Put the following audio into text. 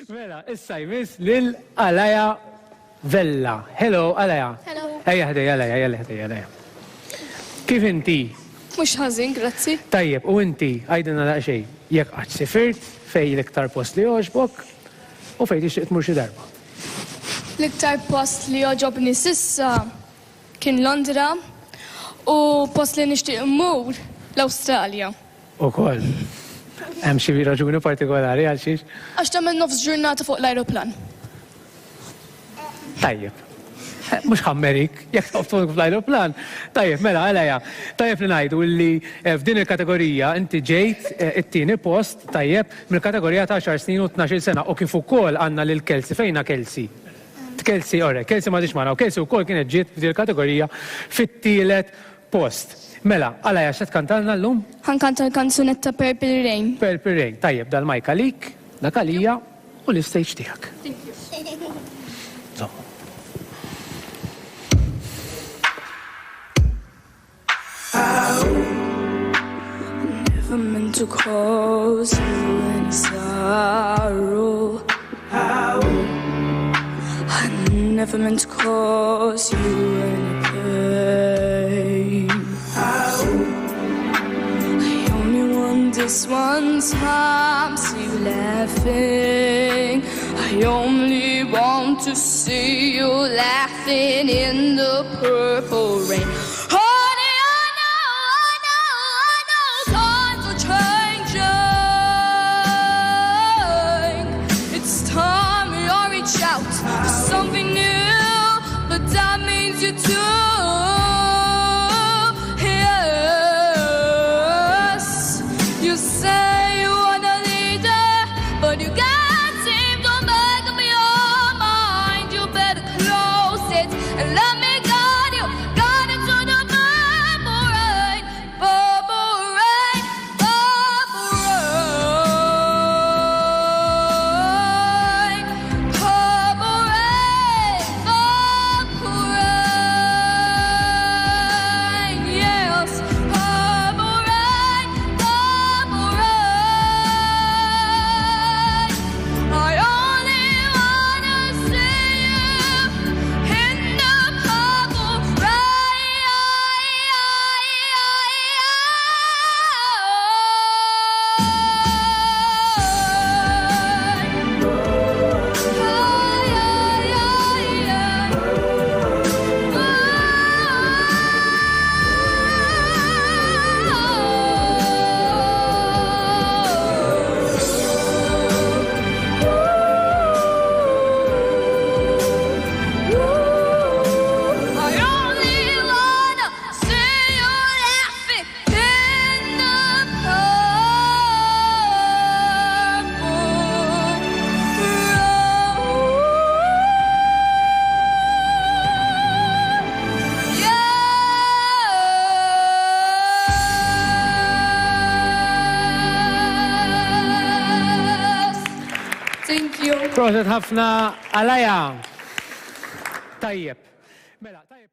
Mela, issa jmiss lil Alaja Vella. Hello, Alaja. Hello. Ejja ħdej, Alaja. Kif inti? Mux ħazin, grazzi. Tajjeb, u inti, għajdina daqxej, jek għad sifirt, fej l-iktar post li joġbok, u fej tixtiq tmur xi darba. L-iktar post li joġobni sissa kien Londra u post li nixtieq immur l-Awstralja. U koll. Hemm xi raġuni partikolari għal xiex? Għax tagħmel nofs ġurnata fuq l-ajruplan. Tajjeb. Mux ħammerik, jek toftok fl-aeroplan. Tajjeb, mela, għalaja. Tajjeb li najdu li f'din il-kategorija inti ġejt it-tieni post, tajjeb, mill-kategorija ta' 10 snin u 12 sena. U kif ukoll għandna lil Kelsi, fejna Kelsi? Kelsi, orre, Kelsi ma diċmana, u Kelsi ukoll kienet ġiet f'din il-kategorija fit-tielet post. Mela, għalaja, xed kantalna l-lum? Ħankanta l-kanzunetta Purple Rain. Purple Rain. Tajjeb, dal-majka lik, dak għalija u l-istage tiegħek. Never meant to cause you any sorrow. I never meant to cause you any pain. I only want this one time, see you laughing. I only want to see you laughing in the purple rain. Something new, but that means you too. Yes, you say you wanna lead her, but you can't seem to make up your mind. You better close it and let me guide you to the purple rain, purple rain, purple rain, purple rain. Thank you. Proset ħafna Alaja. Tajjeb. Mela, tajjeb.